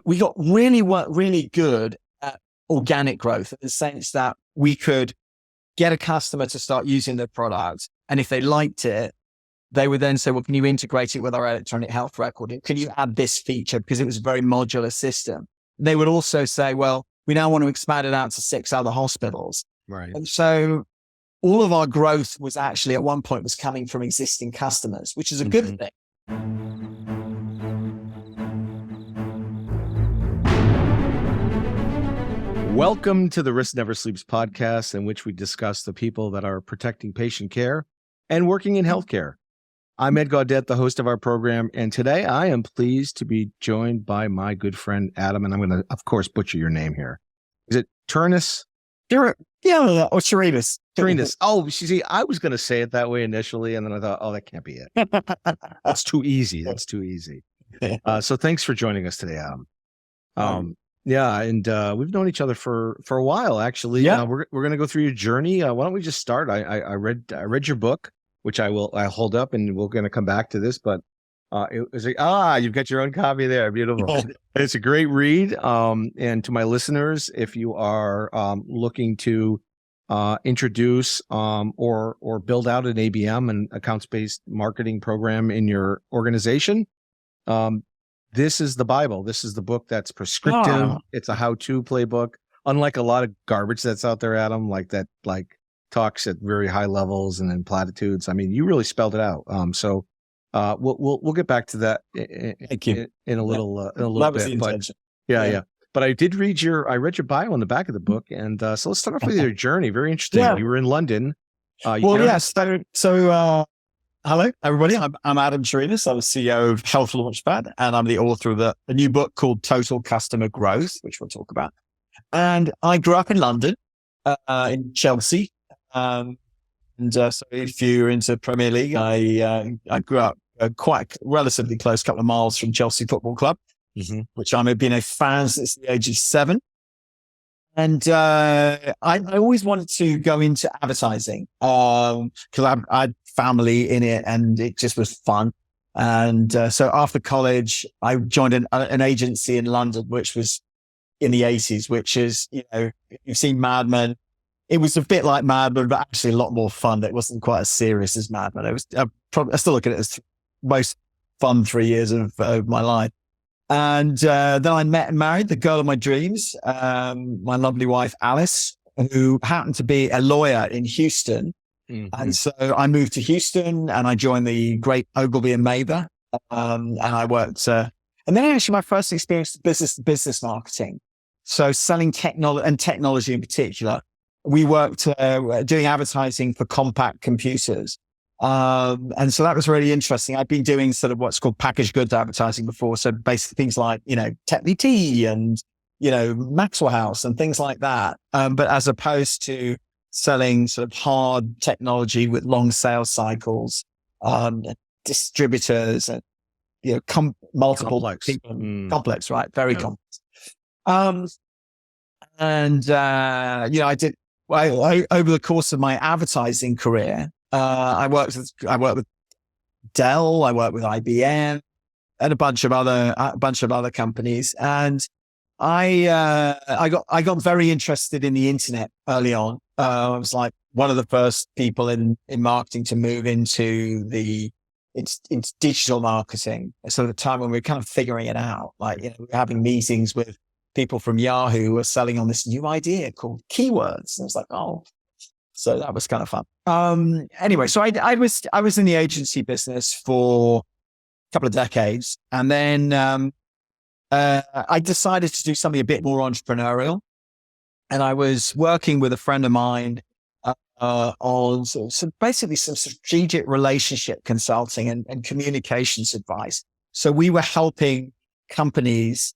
we got really good at organic growth in the sense that we could get a customer to start using the product. And if they liked it, they would then say, well, can you integrate it with our electronic health record? Can you add this feature? Because it was a very modular system. They would also say, well, we now want to expand it out to 6 other hospitals. Right. And so all of our growth was actually at one point was coming from existing customers, which is a good thing. Welcome to the Risk Never Sleeps podcast, in which we discuss the people that are protecting patient care and working in healthcare. I'm Ed Gaudet, the host of our program, and today I am pleased to be joined by my good friend Adam, and I'm going to, of course, butcher your name here. Is it Turinas? Yeah, or Turinas. Turinas. Oh, see, I was going to say it that way initially, and then I thought, oh, that can't be it. That's too easy. That's too easy. So thanks for joining us today, Adam. Yeah, and we've known each other for a while, actually. Yeah. We're going to go through your journey. Why don't we just start? I read your book, which I hold up, and we're going to come back to this. But it was like, you've got your own copy there. Beautiful. It's a great read. And to my listeners, if you are looking to introduce or build out an ABM, an accounts-based marketing program in your organization, this is the Bible. This is the book that's prescriptive. It's a how-to playbook. Unlike a lot of garbage that's out there, Adam, like talks at very high levels and then platitudes. I mean, you really spelled it out. So we'll get back to that in a little that was bit. the intention. Yeah. But I read your bio on the back of the book, and so let's start off with your journey. Very interesting. Yeah. You were in London. Yes. So hello, everybody. I'm Adam Turinas. I'm the CEO of Health Launchpad, and I'm the author of a new book called Total Customer Growth, which we'll talk about. And I grew up in London, in Chelsea. So if you're into Premier League, I grew up quite relatively close, couple of miles from Chelsea Football Club, which I've been a fan since the age of 7. And I always wanted to go into advertising because I had family in it, and it just was fun. And so after college, I joined an agency in London, which was in the 80s, which is, you've seen Mad Men. It was a bit like Mad Men, but actually a lot more fun. It wasn't quite as serious as Mad Men. I still look at it as most fun 3 years of my life. And then I met and married the girl of my dreams, my lovely wife, Alice, who happened to be a lawyer in Houston. And so I moved to Houston, and I joined the great Ogilvy and Mather. And I worked, and then actually my first experience was business marketing. So selling technology in particular. We worked doing advertising for compact computers. And so that was really interesting. I'd been doing sort of what's called packaged goods advertising before. So basically things like, Tetley Tea and, Maxwell House and things like that. But as opposed to selling sort of hard technology with long sales cycles, distributors and, multiple complex. people, complex, right? Very complex. I did, over the course of my advertising career, I worked with Dell, I worked with IBM, and a bunch of other companies. And I got very interested in the internet early on. I was like one of the first people in marketing to move into digital marketing. So at the time when we were kind of figuring it out, we were having meetings with people from Yahoo who were selling on this new idea called keywords. And I was like, so that was kind of fun. Anyway, so I was in the agency business for a couple of decades. And then I decided to do something a bit more entrepreneurial. And I was working with a friend of mine on basically some strategic relationship consulting and communications advice. So we were helping companies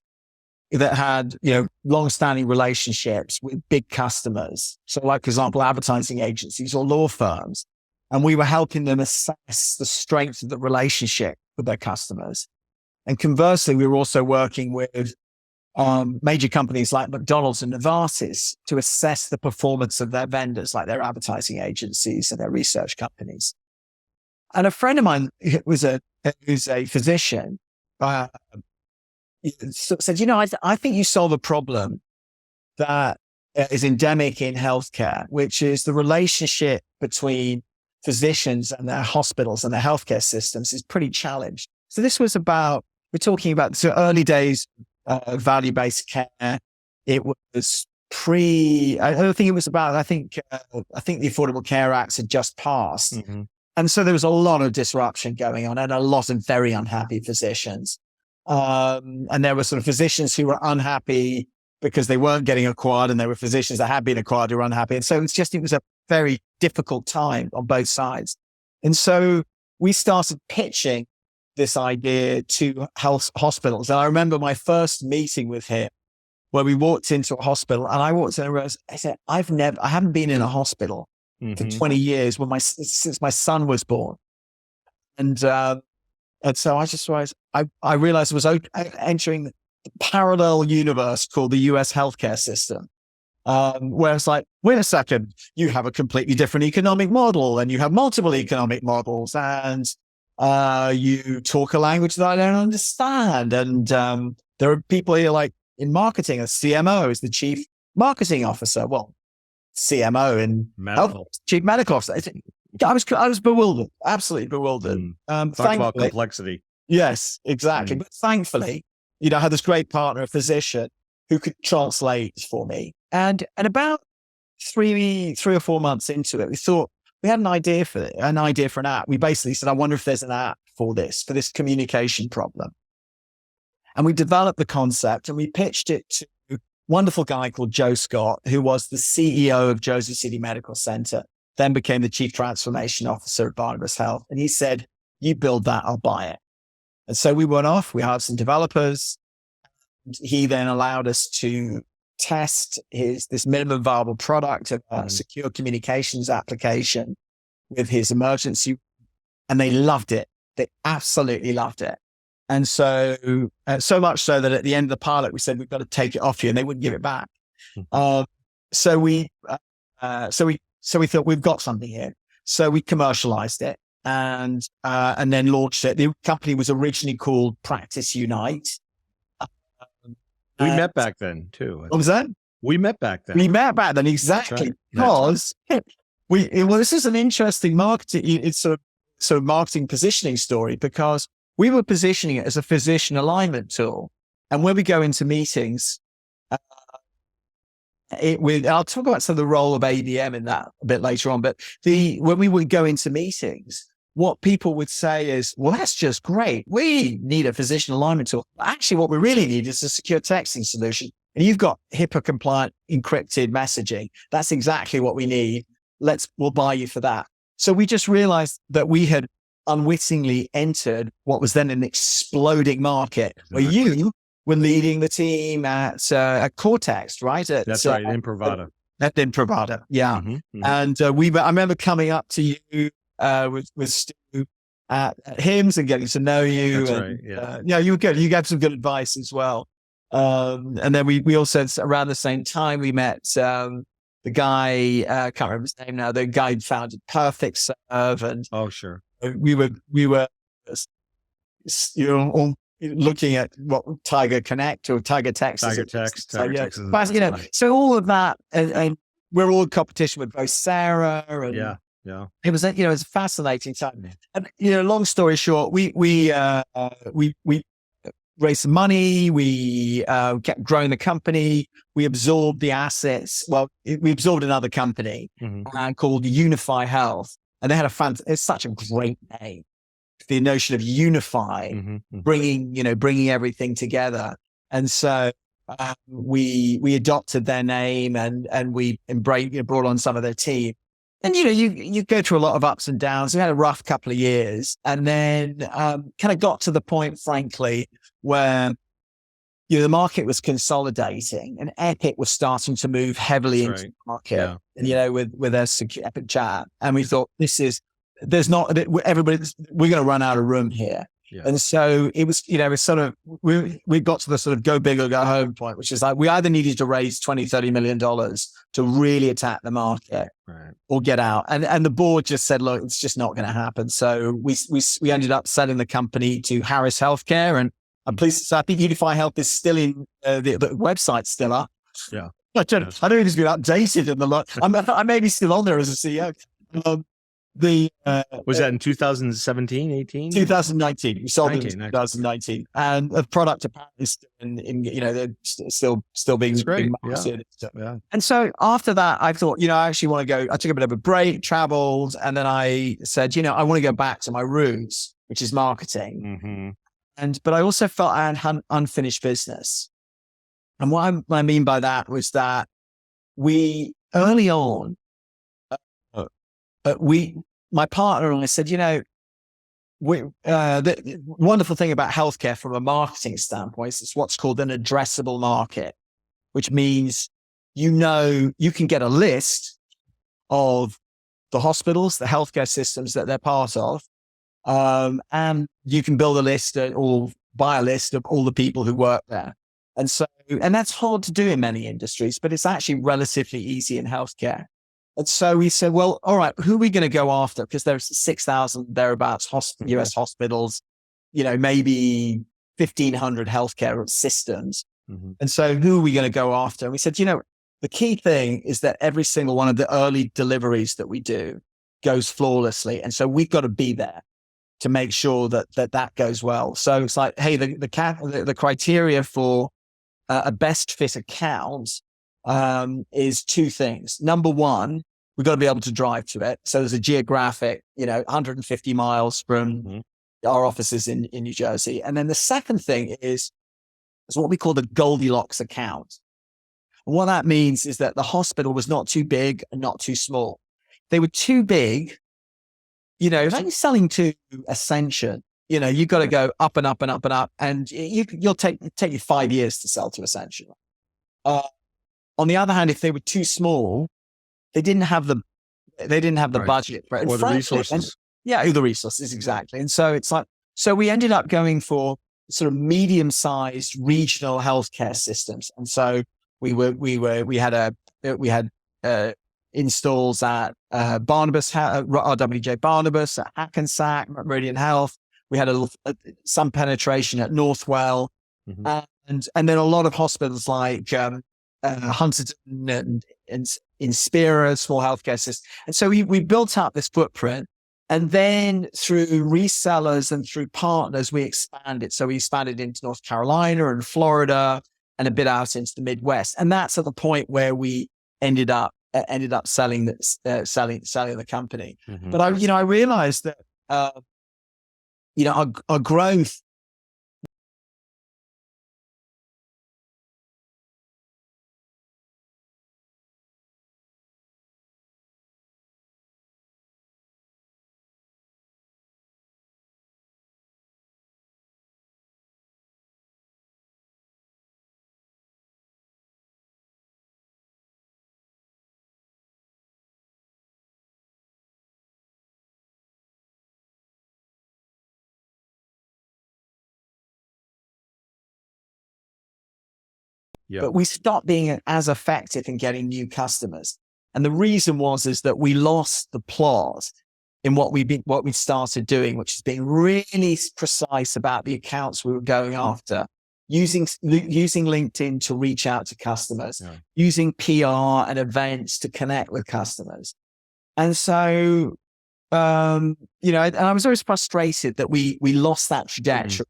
that had, long-standing relationships with big customers. So like, for example, advertising agencies or law firms. And we were helping them assess the strength of the relationship with their customers. And conversely, we were also working with major companies like McDonald's and Novartis to assess the performance of their vendors, like their advertising agencies and their research companies. And a friend of mine who's a physician, said, I think you solve a problem that is endemic in healthcare, which is the relationship between physicians and their hospitals and their healthcare systems is pretty challenged. So this was we're talking about the early days of value-based care. It was I don't think it was about, I think the Affordable Care Act had just passed. Mm-hmm. And so there was a lot of disruption going on and a lot of very unhappy physicians. And there were sort of physicians who were unhappy because they weren't getting acquired, and there were physicians that had been acquired who were unhappy. And so it was a very difficult time on both sides. And so we started pitching this idea to health hospitals. And I remember my first meeting with him where we walked into a hospital, and I walked in and realized, I said, I haven't been in a hospital for 20 years since my son was born. And so I just realized, I realized I was entering the parallel universe called the US healthcare system. Where it's like, wait a second, you have a completely different economic model, and you have multiple economic models, and you talk a language that I don't understand. And there are people here like in marketing, a CMO is the chief marketing officer. Well, CMO in health, chief medical officer. I was bewildered, absolutely bewildered. Talk about complexity. Yes, exactly. But thankfully, I had this great partner, a physician, who could translate for me. And about three or 4 months into it, we thought we had an idea for an app. We basically said, I wonder if there's an app for this communication problem. And we developed the concept and we pitched it to a wonderful guy called Joe Scott, who was the CEO of Jersey City Medical Center, then became the chief transformation officer at Barnabas Health. And he said, you build that, I'll buy it. And so we went off, we hired some developers. He then allowed us to test this minimum viable product of a secure communications application with his emergency. And they loved it. They absolutely loved it. And so much so that at the end of the pilot, we said, we've got to take it off you, and they wouldn't give it back. So we thought we've got something here. So we commercialized it and then launched it. The company was originally called Practice Unite. We met back then too. What was that? We met back then. Exactly. Because this is an interesting marketing. It's sort of marketing positioning story, because we were positioning it as a physician alignment tool. And when we go into meetings, I'll talk about some of the role of ABM in that a bit later on. But when we would go into meetings, what people would say is, well, that's just great. We need a physician alignment tool. Actually, what we really need is a secure texting solution. And you've got HIPAA compliant encrypted messaging. That's exactly what we need. We'll buy you for that. So we just realized that we had unwittingly entered what was then an exploding market, where you were leading the team at Cortex, right? That's right, in Imprivata. At Imprivata, yeah. And I remember coming up to you with Stu at HIMSS and getting to know you. That's and, right, yeah. You were good. You gave some good advice as well. And then we also, around the same time, we met the guy, I can't remember his name now, the guy who founded Perfect Serve. And sure. We were looking at what Tiger Connect or Tiger Text. So all of that, and we're all in competition with both Sarah and it was it was a fascinating time. And long story short, we raised some money. We kept growing the company. We absorbed the assets. Well, we absorbed another company called Unify Health. And they had it's such a great name. The notion of unify, bringing everything together. And so we adopted their name and we brought on some of their team. And, you go through a lot of ups and downs. We had a rough couple of years, and then kind of got to the point, frankly, where the market was consolidating and Epic was starting to move heavily into the market, with their secure Epic chat. And we thought, we're going to run out of room here. Yeah. And so it was, it's sort of, we got to the sort of go big or go home point, which is like, we either needed to raise $20-30 million to really attack the market or get out. And the board just said, look, it's just not going to happen. So we ended up selling the company to Harris Healthcare, and I'm pleased. So I think Unify Health is still in, the website's still up. Yeah. I don't know if it's been updated in the lot. I may be still on there as a CEO. Was that in 2017, 18? 2019. We sold it 19, in 2019, and the product apparently is still they're still being marketed. Yeah. And so after that, I thought, I actually want to go. I took a bit of a break, traveled, and then I said, I want to go back to my roots, which is marketing. But I also felt I had unfinished business. And what I mean by that was that we early on, my partner and I said, the wonderful thing about healthcare from a marketing standpoint is it's what's called an addressable market, which means, you can get a list of the hospitals, the healthcare systems that they're part of. And you can build a list or buy a list of all the people who work there. And that's hard to do in many industries, but it's actually relatively easy in healthcare. And so we said, well, all right, who are we going to go after? Because there's 6,000 thereabouts US hospitals, maybe 1,500 healthcare systems. And so who are we going to go after? And we said, the key thing is that every single one of the early deliveries that we do goes flawlessly. And so we've got to be there to make sure that goes well. So it's like, hey, the criteria for a best fit account is two things. Number one, we've got to be able to drive to it. So there's a geographic, 150 miles from our offices in New Jersey. And then the second thing is what we call the Goldilocks account. And what that means is that the hospital was not too big and not too small. They were too big. If you're selling to Ascension, you've got to go up and up and up and up, and you'll take you 5 years to sell to Ascension. On the other hand, if they were too small, they didn't have the budget for it. Or the resources. The resources, exactly. And so it's like, so we ended up going for sort of medium-sized regional healthcare systems. And so we had installs at Barnabas, RWJ Barnabas, at Hackensack, Meridian Health. We had some penetration at Northwell, and then a lot of hospitals like Huntington and Inspira, small healthcare systems. And so we built up this footprint, and then through resellers and through partners, we expanded. So we expanded into North Carolina and Florida, and a bit out into the Midwest. And that's at the point where we ended up selling the company. But I realized that our growth. But we stopped being as effective in getting new customers. And the reason is that we lost the plot in what we started doing, which is being really precise about the accounts we were going after, using LinkedIn to reach out to customers, using PR and events to connect with customers. And so, and I was always frustrated that we lost that trajectory.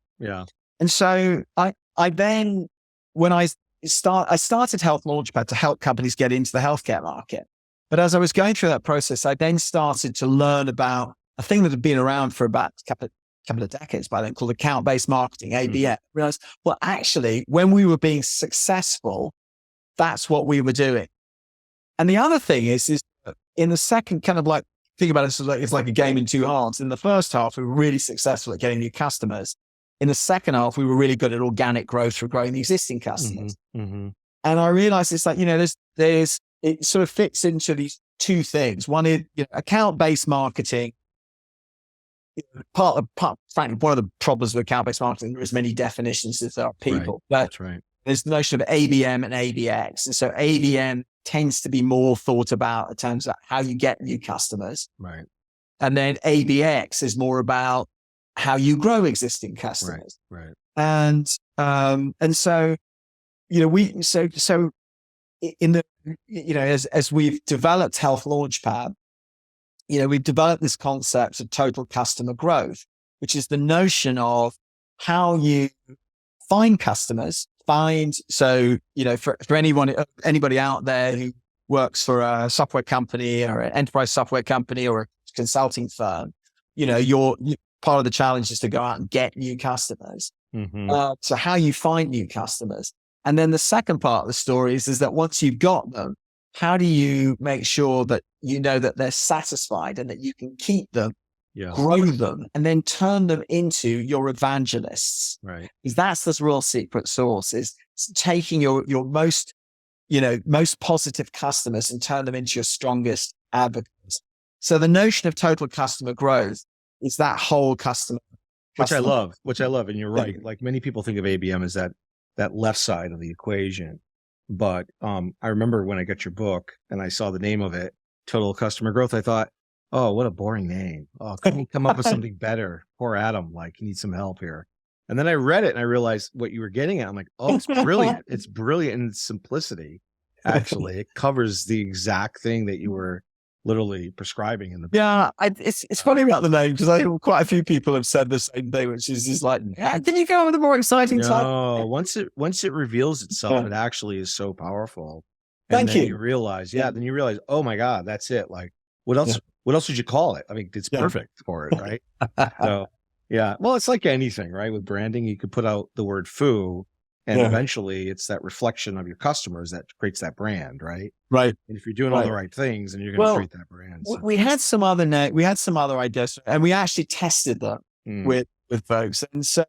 And so I then, when I started Health Launchpad to help companies get into the healthcare market. But as I was going through that process, I then started to learn about a thing that had been around for about a couple of decades by then, called account-based marketing, ABM. I realized, well, actually, when we were being successful, that's what we were doing. And the other thing is in the second, kind of like, think about it, it's like a game in two halves. In the first half, we were really successful at getting new customers. In the second half, we were really good at organic growth for growing the existing customers. And I realized it's like, it sort of fits into these two things. One is, account-based marketing. Frankly, one of the problems with account-based marketing, there is many definitions as there are people. That's right. There's the notion of ABM and ABX. And so ABM tends to be more thought about in terms of how you get new customers. Right. And then ABX is more about how you grow existing customers. Right. And so, so in the, as we've developed Health Launchpad, we've developed this concept of total customer growth, which is the notion of how you find customers, for anybody out there who works for a software company or an enterprise software company or a consulting firm, your part of the challenge is to go out and get new customers. So how you find new customers. And then the second part of the story is that once you've got them, how do you make sure that that they're satisfied and that you can keep them, grow them, and then turn them into your evangelists? Right. Because that's the real secret sauce, is taking your most positive customers and turn them into your strongest advocates. So the notion of total customer growth is that whole customer. Which I love. And you're right. Like, many people think of ABM as that left side of the equation. But I remember when I got your book and I saw the name of it, Total Customer Growth, I thought, oh, what a boring name. Oh, can you come up with something better? Poor Adam, he needs some help here. And then I read it and I realized what you were getting at. I'm like, oh, it's brilliant. It's brilliant in its simplicity. Actually, it covers the exact thing that you were literally prescribing in the book. Yeah, it's funny about the name, because quite a few people have said the same thing, which is just like, did you go with a more exciting title? No, once it reveals itself, it actually is so powerful. And then you realize, then you realize, oh my God, that's it. Like, what else? Yeah. What else would you call it? I mean, it's perfect for it, right? So, yeah. Well, it's like anything, right? With branding, you could put out the word "foo," and eventually, it's that reflection of your customers that creates that brand, right? Right. And if you're doing all the right things, then you're going to treat that brand. So. We had some other ideas, and we actually tested them with folks. And so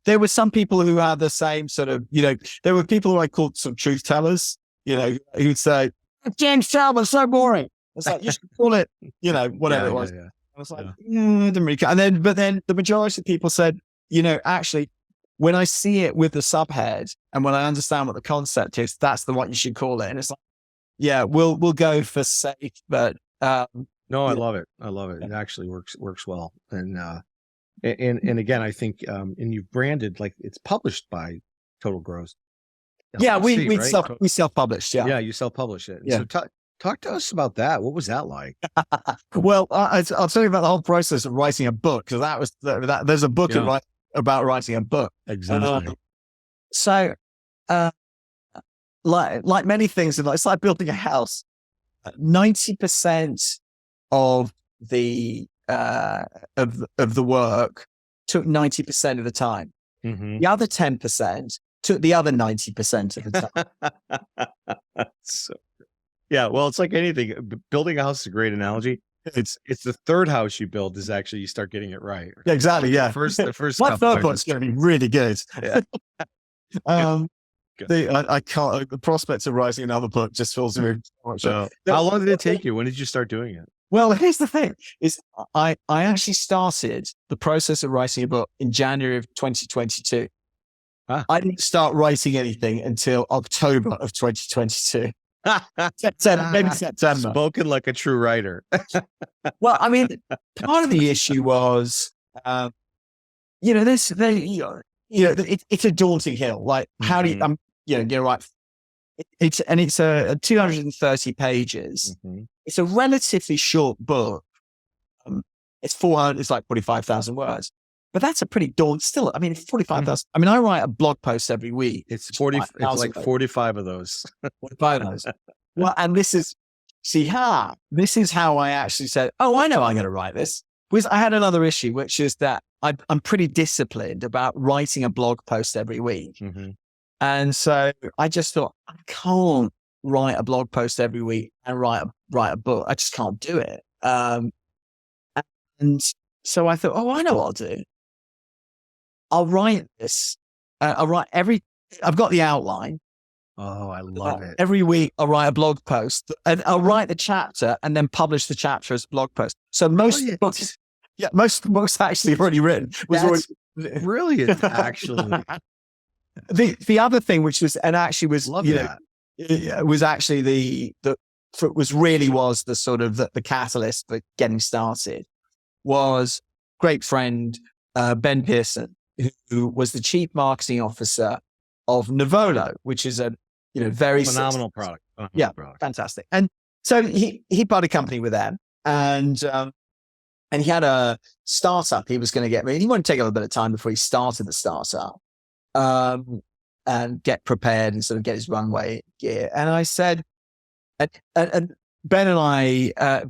there were some people who had the same sort of, there were people who I called some truth tellers, who'd say, James Chalmers, so boring. It's like, you should call it, whatever it was. Yeah. I was like, I didn't really care. But then the majority of people said, actually, when I see it with the subhead and when I understand what the concept is, that's the one you should call it. And it's like, yeah, we'll go for safe, but no, I love it. I love it. It actually works well. And again, I think and you've branded, like, it's published by Total Growth. Yeah, we self-published. Yeah, you self-publish it. Yeah. So talk to us about that. What was that like? Well, I'll tell you about the whole process of writing a book, because there's a book about writing a book. Exactly. So, like many things in life, it's like building a house. 90% of the work took 90% of the time. The other 10% took the other 90% of the time. Yeah, well, it's like anything. Building a house is a great analogy. It's the third house you build is actually you start getting it right. Yeah, exactly. Yeah, the first. My third one's going to be really good. Yeah. I can't. The prospect of writing another book just fills me. So, how long did it take you? When did you start doing it? Well, here's the thing: is I actually started the process of writing a book in January of 2022. I didn't start writing anything until October of 2022. Maybe September. Spoken like a true writer. Well, I mean, part of the issue was, it's a daunting hill. Like, how do you, you're right. It's 230 pages. It's a relatively short book. It's like 45,000 words. But that's a pretty daunting still. I mean, 45,000. I mean, I write a blog post every week. It's 40. It's like 45 of those. 45 of those. Well, and this is how I actually said, oh, I know I'm going to write this. Because I had another issue, which is that I'm pretty disciplined about writing a blog post every week. And so I just thought, I can't write a blog post every week and write a book. I just can't do it. And so I thought, oh, I know what I'll do. I'll write this. I've got the outline. Oh, I love it. Every week I'll write a blog post and I'll write the chapter and then publish the chapter as a blog post. So most books actually already written. Brilliant, actually. The other thing, which was, and actually was, was actually the sort of the catalyst for getting started, was great friend, Ben Pearson, who was the chief marketing officer of Nivolo, which is a very phenomenal product. Fantastic. And so he bought a company with them, and he had a startup he was going to get. He wanted to take a little bit of time before he started the startup, and get prepared and sort of get his runway gear. And I said, and Ben and I,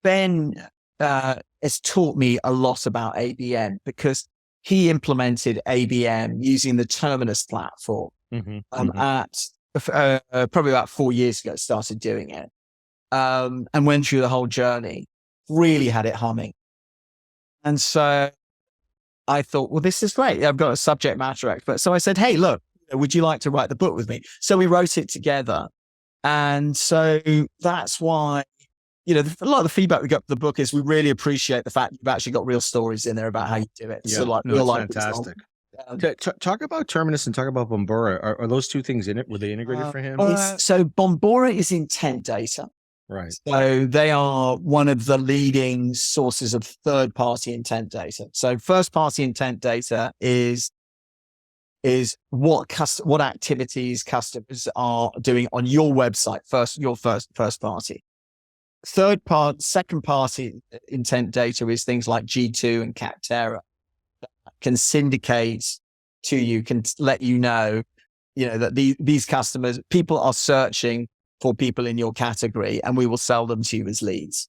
Ben has taught me a lot about ABM because he implemented ABM using the Terminus platform at probably about 4 years ago, started doing it, and went through the whole journey, really had it humming. And so I thought, well, this is great. I've got a subject matter expert. So I said, hey, look, would you like to write the book with me? So we wrote it together. And so that's why, a lot of the feedback we got for the book is we really appreciate the fact you've actually got real stories in there about how you do it. Yeah, so like no, real life. fantastic. Talk about Terminus and talk about Bombora. Are those two things in it? Were they integrated for him? So Bombora is intent data. Right. So they are one of the leading sources of third-party intent data. So first-party intent data is what activities customers are doing on your website, your first party. Second party intent data is things like G2 and Capterra that can syndicate to you, can let you know, that these customers, people are searching for people in your category, and we will sell them to you as leads.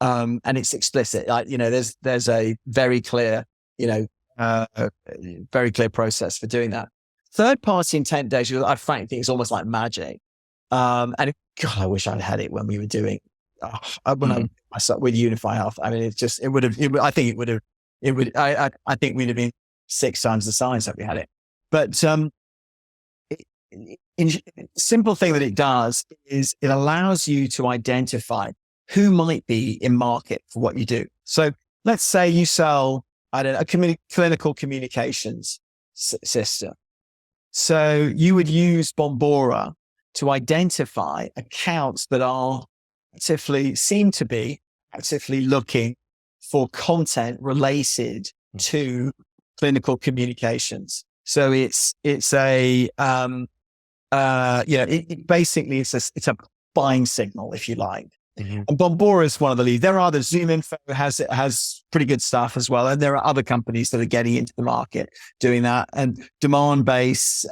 And it's explicit. There's a very clear, very clear process for doing that. Third party intent data, I frankly think it's almost like magic. And God, I wish I'd had it when we were doing, when I started with Unify Health. I mean, I think we'd have been 6 times the size that we had it. But, simple thing that it does is it allows you to identify who might be in market for what you do. So let's say you sell, a clinical communications system. So you would use Bombora to identify accounts that seem to be actively looking for content related to clinical communications. So it's a basically it's a buying signal, if you like. And Bombora is one of the leads. There are Zoom Info has pretty good stuff as well, and there are other companies that are getting into the market doing that. And Demandbase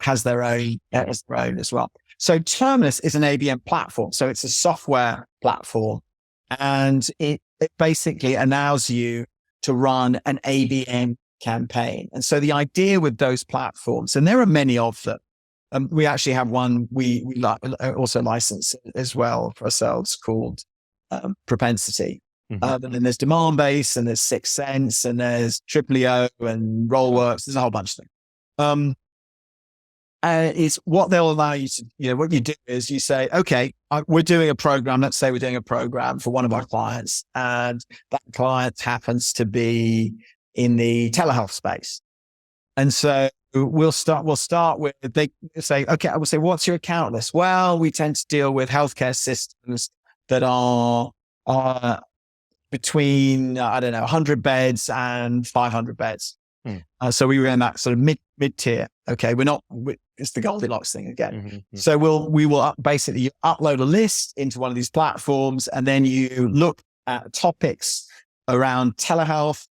has their own as well. So Terminus is an ABM platform, so it's a software platform, and it basically allows you to run an ABM campaign. And so the idea with those platforms, and there are many of them. We actually have one we also license as well for ourselves called Propensity. And then there's Demandbase, and there's Sixth Sense, and there's Triplio and Rollworks. There's a whole bunch of them. It's what they'll allow you to, what you do is you say, okay, we're doing a program. Let's say we're doing a program for one of our clients, and that client happens to be in the telehealth space. And so we'll start with, they say, okay, I will say, what's your account list? Well, we tend to deal with healthcare systems that are between, 100 beds and 500 beds. So we were in that sort of mid tier. Okay. It's the Goldilocks thing again. So we will basically upload a list into one of these platforms, and then you look at topics around telehealth.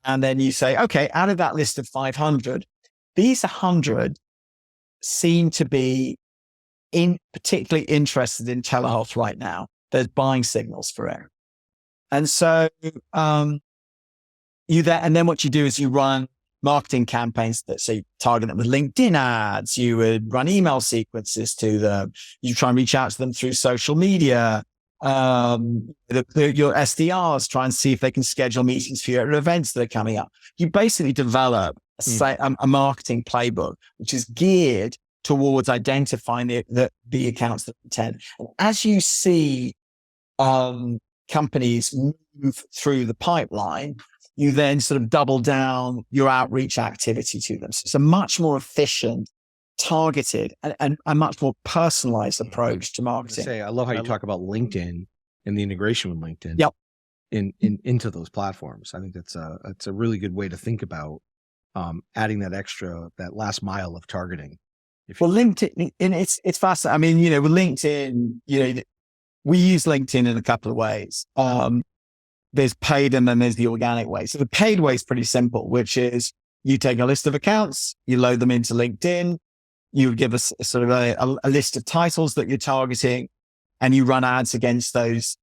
And then you say, okay, out of that list of 500, these 100 seem to be particularly interested in telehealth right now. There's buying signals for it. And so and then what you do is you run marketing campaigns that say target them with LinkedIn ads. You would run email sequences to them. You try and reach out to them through social media. Your SDRs try and see if they can schedule meetings for you at events that are coming up. You basically develop a marketing playbook, which is geared towards identifying the accounts that attend. And as you see companies move through the pipeline, you then sort of double down your outreach activity to them. So it's a much more efficient, targeted, and a much more personalized approach to marketing. I love how you talk about LinkedIn and the integration with LinkedIn. Yep. Into those platforms. I think that's a really good way to think about adding that last mile of targeting? Well, LinkedIn, and it's fascinating. I mean, with LinkedIn, we use LinkedIn in a couple of ways. There's paid and then there's the organic way. So the paid way is pretty simple, which is you take a list of accounts, you load them into LinkedIn, you give us sort of a list of titles that you're targeting, and you run ads against those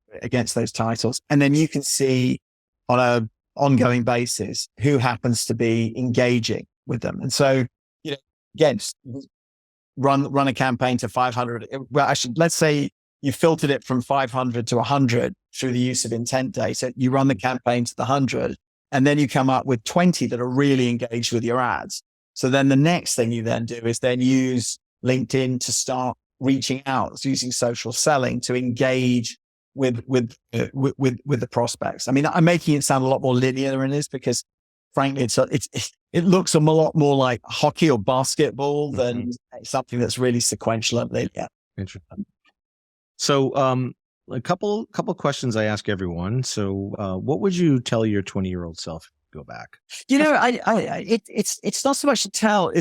titles. And then you can see on a ongoing basis who happens to be engaging with them. And so, again, run a campaign to 500. Well, actually, let's say you filtered it from 500 to 100 through the use of intent data. You run the campaign to the 100, and then you come up with 20 that are really engaged with your ads. So then the next thing you then do is then use LinkedIn to start reaching out, using social selling to engage with the prospects. I mean, I'm making it sound a lot more linear than it is, because frankly, it looks a lot more like hockey or basketball than something that's really sequential and linear. Interesting. So, a couple questions I ask everyone. So, what would you tell your 20-year-old self if you go back? It's not so much to tell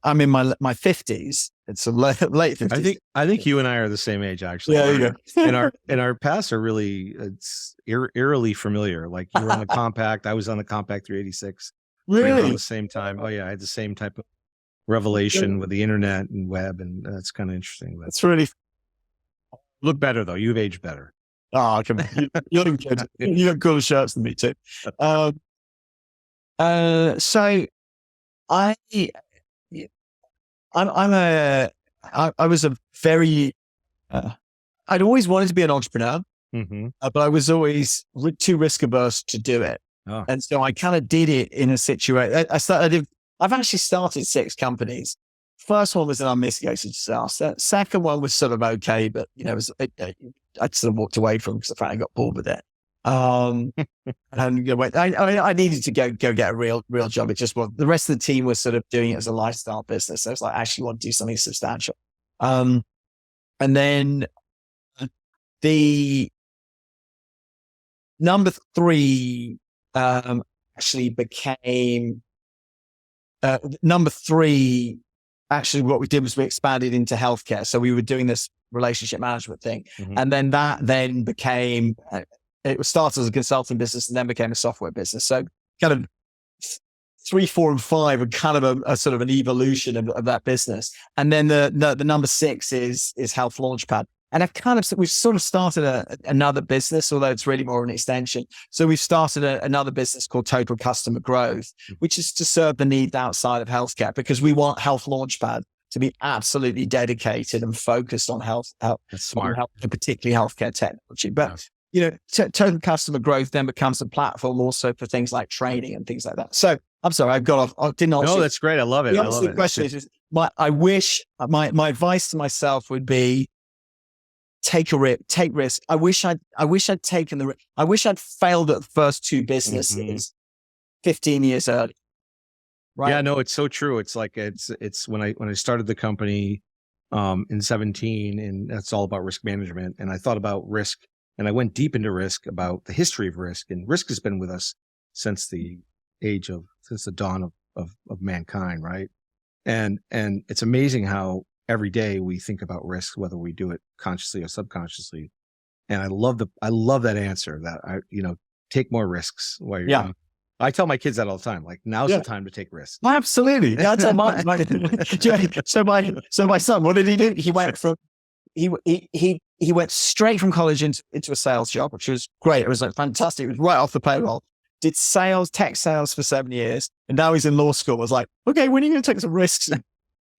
I'm in my 50s. It's a late 50s. I think you and I are the same age, actually. Yeah, yeah. and our paths are really eerily familiar. Like, you were on the Compact, I was on the Compact 386. Really? At the same time. Oh yeah, I had the same type of revelation with the internet and web, and that's kind of interesting. That's really look better though. You've aged better. Oh, come on. You look good. You got cooler shirts than me too. So I was a very, I'd always wanted to be an entrepreneur, but I was always too risk averse to do it. Oh. And so I kind of did it in a situation. I've actually started 6 companies. First one was an unmitigated disaster. Second one was sort of okay, but I sort of walked away from, because I finally got bored with it. And I needed to go get a real job. It just was, the rest of the team was sort of doing it as a lifestyle business. So I was like, I actually want to do something substantial. And then the number 3 actually became number 3. Actually, what we did was we expanded into healthcare. So we were doing this relationship management thing, and then that then became. It started as a consulting business and then became a software business. So kind of 3, 4, and 5 are kind of a sort of an evolution of that business. And then the number 6 is Health Launchpad. And we've sort of started another business, although it's really more an extension. So we've started another business called Total Customer Growth, which is to serve the needs outside of healthcare, because we want Health Launchpad to be absolutely dedicated and focused on health. That's smart. Particularly healthcare technology. But Total Customer Growth then becomes a platform also for things like training and things like that. So I'm sorry, I've got off. I didn't answer. No, that's great. I love it. I love it. The question is my advice to myself would be take risk. I wish I'd taken the risk. I wish I'd failed at the first 2 businesses 15 years early. Right? Yeah, no, it's so true. It's like, it's when I started the company in 17, and that's all about risk management. And I thought about risk, and I went deep into risk, about the history of risk. And risk has been with us since the dawn of mankind, right? And it's amazing how every day we think about risk, whether we do it consciously or subconsciously. And I love that answer, that take more risks while you're young. I tell my kids that all the time. Like, now's the time to take risks. Absolutely. That's so my son, what did he do? He went from he went straight from college into a sales job, which was great. It was like fantastic. It was right off the payroll. Did tech sales for 7 years, and now he's in law school. I was like, okay, when are you going to take some risks?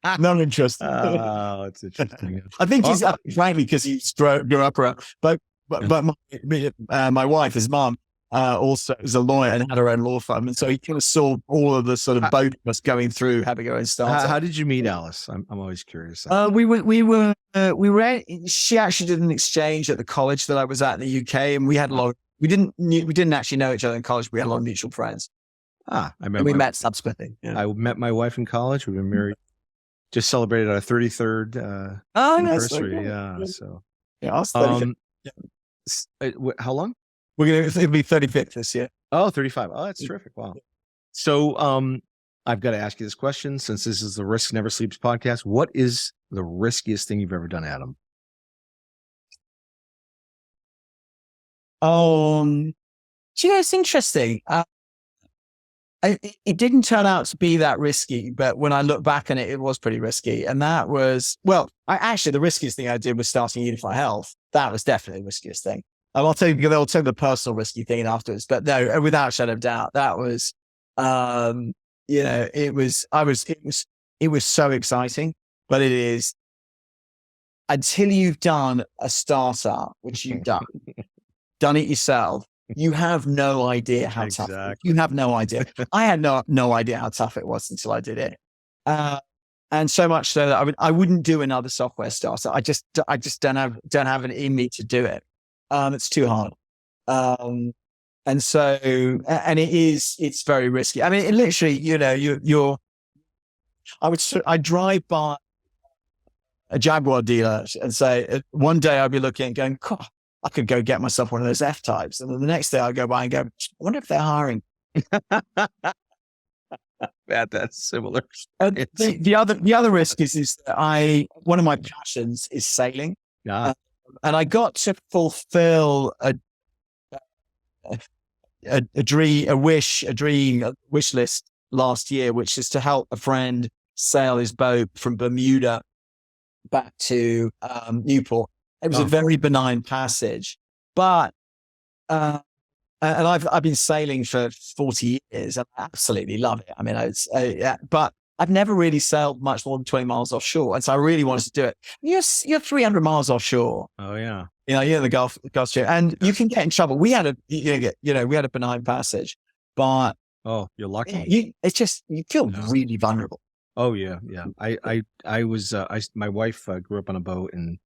Not interested. Oh, it's interesting. I think he's frankly, because he grew up around. But my wife, his mom, also is a lawyer and had her own law firm, and so he kind of saw all of the sort of both of us going through having our own startup. How did you meet Alice? I'm always curious. We were. She actually did an exchange at the college that I was at in the UK, and we had a lot. We didn't actually know each other in college. But we had a lot of mutual friends. I remember. We met subsequently. Yeah. I met my wife in college. We've been married. Just celebrated our 33rd anniversary. Yeah. So yeah, I was 30. how long? It'll be 35th this year. Oh, 35. Oh, that's terrific. Wow. So, I've got to ask you this question since this is the Risk Never Sleeps podcast. What is the riskiest thing you've ever done, Adam? It's interesting. It didn't turn out to be that risky, but when I look back on it, it was pretty risky. And that was, the riskiest thing I did was starting Unify Health. That was definitely the riskiest thing. I'll tell you the personal risky thing afterwards, but no, without a shadow of doubt, that was, it was so exciting, but it is until you've done a startup, which you've done it yourself, you have no idea how tough. You have no idea. I had no idea how tough it was until I did it, and so much so that I wouldn't do another software startup. I just don't have it in me to do it. It's too hard, and it's very risky. I mean, it literally, I drive by a Jaguar dealer and say, one day I'll be looking and going, God, I could go get myself one of those F-types. And then the next day I go by and go, I wonder if they're hiring. That's similar. The other risk is that one of my passions is sailing. Yeah. And I got to fulfill a wish list last year, which is to help a friend sail his boat from Bermuda back to Newport. It was a very benign passage, but and I've been sailing for 40 years and I absolutely love it. I mean, but I've never really sailed much more than 20 miles offshore, and so I really wanted to do it. You're 300 miles offshore. Oh yeah, you're in the Gulf Stream, and you can get in trouble. We had a benign passage, but you're lucky. You feel really vulnerable. Oh yeah. I was my wife grew up on a boat and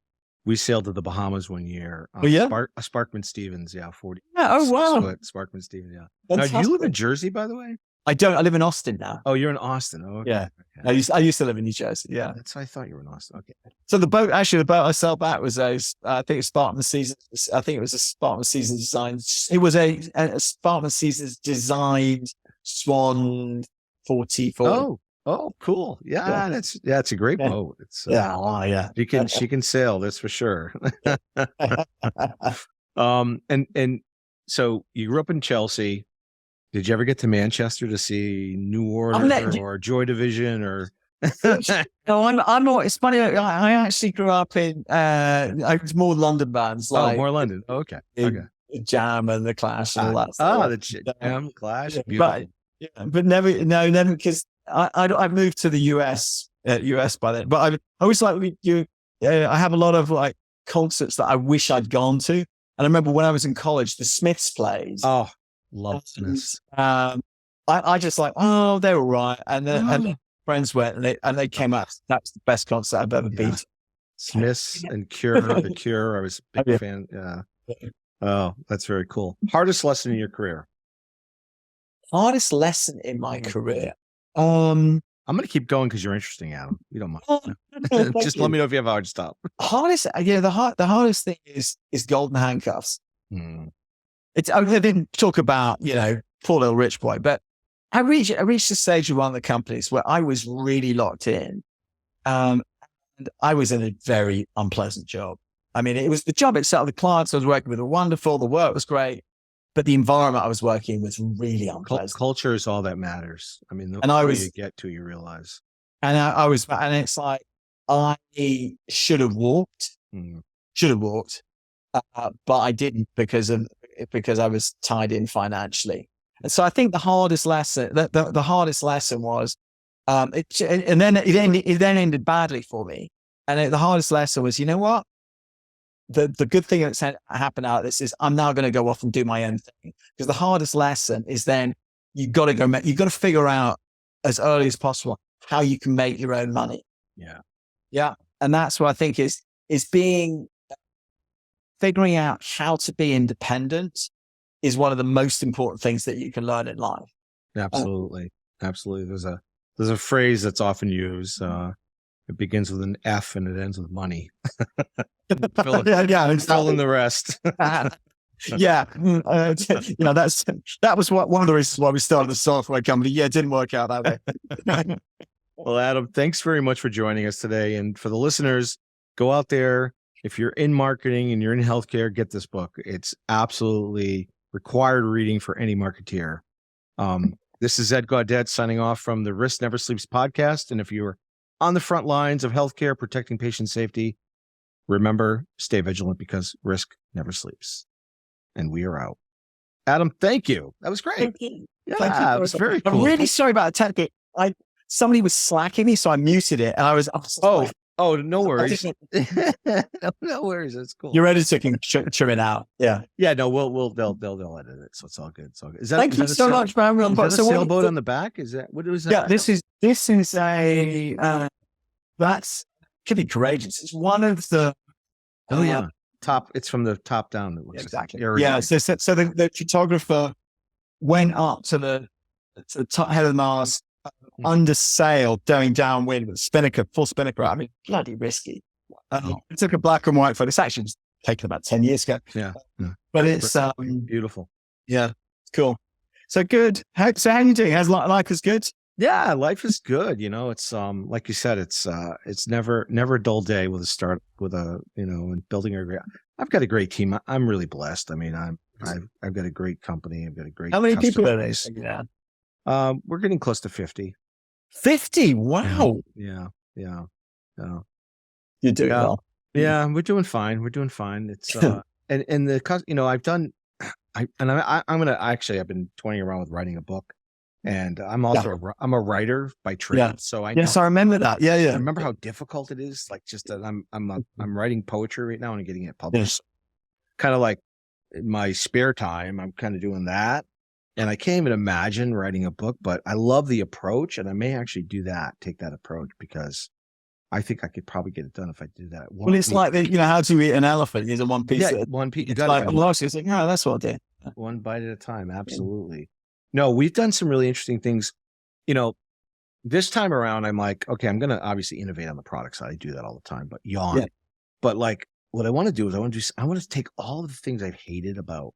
we sailed to the Bahamas one year. A Sparkman Stevens, 40. Yeah, oh wow, Sparkman Stevens, yeah. Fantastic. Now, do you live in Jersey, by the way? I don't. I live in Austin now. Oh, you're in Austin. Oh, okay. Yeah. Okay. I used to live in New Jersey. Yeah, that's why I thought you were in Austin. Okay. So the boat I sailed back was I think it was Sparkman Seasons. I think it was a Sparkman Seasons design. It was a Sparkman Seasons designed Swan 40. Oh, cool. Yeah, that's a great boat. It's she can sail, that's for sure. And so you grew up in Chelsea. Did you ever get to Manchester to see New Order or Joy Division or? No, I'm not. It's funny. I actually grew up in it's more London bands. More London. Okay. Jam and the Clash and all that. The Jam, Clash. But never because I moved to the US by then. But I always I have a lot of like concerts that I wish I'd gone to. And I remember when I was in college, the Smiths played. Oh, love Smiths. I just they were right, and then friends went and they came out. That's the best concert I've ever been to. Smiths and Cure. The Cure. I was a big fan. Oh, that's very cool. Hardest lesson in your career? Hardest lesson in my career. I'm going to keep going because you're interesting, Adam. You don't mind. Just let me know if you have a hard stop. Hardest, the hardest thing is golden handcuffs. I didn't talk about, poor little rich boy, but I reached a stage with one of the companies where I was really locked in. And I was in a very unpleasant job. I mean, it was the job itself. The clients I was working with were wonderful. The work was great, but the environment I was working in was really unpleasant. Culture is all that matters. I mean, you get to, you realize. And and it's like, I should have walked, but I didn't because I was tied in financially. And so I think the hardest lesson, the hardest lesson was, it then ended badly for me. And the hardest lesson was, you know what? The good thing that's happened out of this is I'm now going to go off and do my own thing. Because the hardest lesson is then you've got to figure out as early as possible how you can make your own money. Yeah. Yeah. And that's what I think is figuring out how to be independent is one of the most important things that you can learn in life. Absolutely. Absolutely. There's a phrase that's often used. It begins with an F and it ends with money. Fill in the rest. Yeah. That was one of the reasons why we started the software company. Yeah, it didn't work out that way. Well, Adam, thanks very much for joining us today. And for the listeners, go out there. If you're in marketing and you're in healthcare, get this book. It's absolutely required reading for any marketeer. This is Ed Gaudet signing off from the Risk Never Sleeps podcast. And if you're on the front lines of healthcare, protecting patient safety, remember, stay vigilant because risk never sleeps. And we are out. Adam, thank you. That was great. Thank you. Yeah, Thank you. it was very cool. I'm really sorry about the technique. Somebody was slacking me, so I muted it, and I was no worries. No worries. That's cool. Your editor can trim it out. Yeah. Yeah. No, they'll edit it, so it's all good. It's all good. Thank you so much, man. Is that a sailboat on the back? Is that what is that? Yeah. This is a that's could be courageous. It's one of the. Oh yeah. Top. It's from the top down. It looks exactly. Like yeah. So the photographer went up to the top head of the mast. Under sail, going downwind with full spinnaker. I mean, bloody risky. I took a black and white photo. It's actually just taken about 10 years ago. Yeah. But it's beautiful. Yeah. Cool. So good. How are you doing? How's life is good? Yeah, life is good. It's like you said, it's never a dull day with and building I've got a great team. I'm really blessed. I mean, I've got a great company. I've got a great. How many people are there? Yeah. We're getting close to 50. 50? Wow. Yeah. You're doing well. Yeah, we're doing fine. It's and I've done I've been toying around with writing a book, and I'm also I'm a writer by trade. Yeah. So I remember that. Yeah. I remember how difficult it is. Like just that I'm writing poetry right now and getting it published. Kind of like in my spare time, I'm kind of doing that. And I can't even imagine writing a book, but I love the approach, and I may actually take that approach, because I think I could probably get it done if I do that. Well, it's like how to eat an elephant. Is a one piece. Yeah, one piece. It's like it's like, no, that's what I did. One bite at a time. Absolutely. No, we've done some really interesting things. This time around, I'm like, okay, I'm going to obviously innovate on the product side. I do that all the time, but But like, what I want to do is I want to take all of the things I've hated about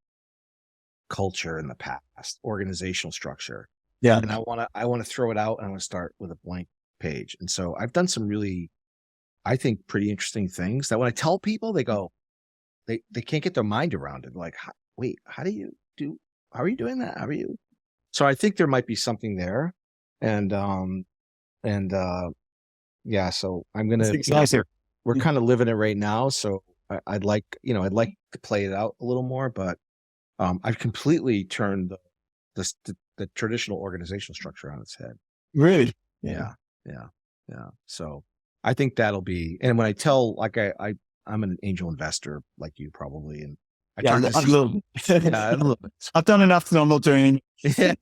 culture in the past, organizational structure. Yeah. And I want to throw it out, and I want to start with a blank page. And so I've done some really, I think, pretty interesting things that when I tell people, they go, they can't get their mind around it. Like, wait, how are you doing that? How are you? So I think there might be something there. And so I'm going to, we're kind of living it right now. So I'd like to play it out a little more, but I've completely turned the traditional organizational structure on its head. Really? Yeah. So I think that'll be, and when I tell, like I'm an angel investor like you probably, and a little bit. I've done enough that I'm not doing.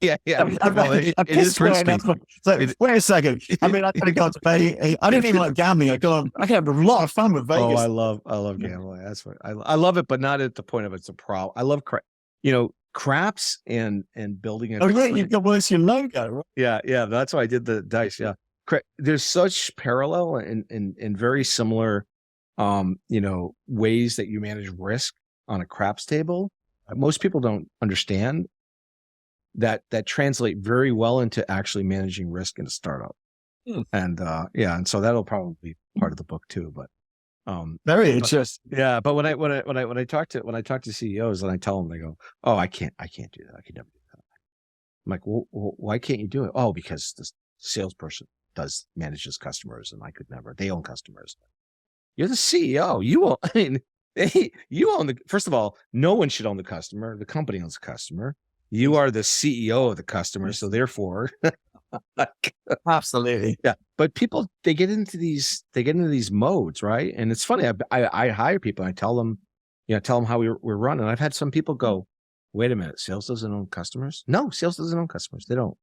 Yeah. I've pissed away enough. So, wait a second. I mean, I could have gone to Vegas. I didn't even like gambling. I could have a lot of fun with Vegas. Oh, I love gambling. That's what I love it, but not at the point of it's a problem. I love craps and building it. Oh yeah, you've got your logo, right? Yeah. That's why I did the dice. Yeah. There's such parallel and very similar, ways that you manage risk on a craps table. Most people don't understand that translate very well into actually managing risk in a startup. And so that'll probably be part of the book too. But very interesting. Yeah, but when I talk to CEOs and I tell them, they go, "Oh, I can't do that. I could never do that." I'm like, "Well, why can't you do it?" "Oh, because the salesperson manages customers, and I could never. They own customers." You're the CEO. You own first of all, no one should own the customer. The company owns the customer. You are the CEO of the customer. So therefore, absolutely. Yeah. But people, they get into these modes, right? And it's funny. I hire people and I tell them how we're running. I've had some people go, "Wait a minute, sales doesn't own customers?" No, sales doesn't own customers. They don't.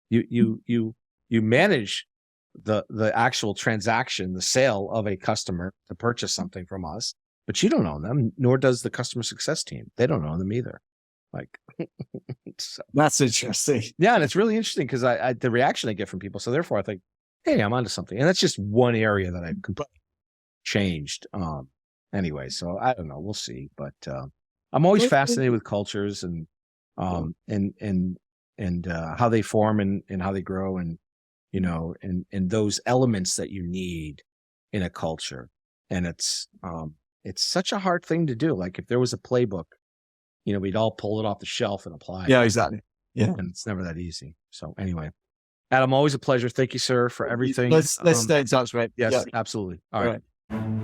You manage the actual transaction, the sale of a customer to purchase something from us, but you don't own them, nor does the customer success team. They don't own them either. Like, so. That's interesting. Yeah, and it's really interesting because the reaction I get from people. So therefore, I think, hey, I'm onto something, and that's just one area that I've completely changed. Anyway, so I don't know. We'll see, but I'm always fascinated with cultures and how they form and how they grow, and and those elements that you need in a culture. And it's such a hard thing to do. Like if there was a playbook, we'd all pull it off the shelf and apply it. Yeah, exactly. Yeah. And it's never that easy. So anyway, Adam, always a pleasure. Thank you, sir, for everything. Let's stay in touch, mate. Yes, Yeah. absolutely. All right.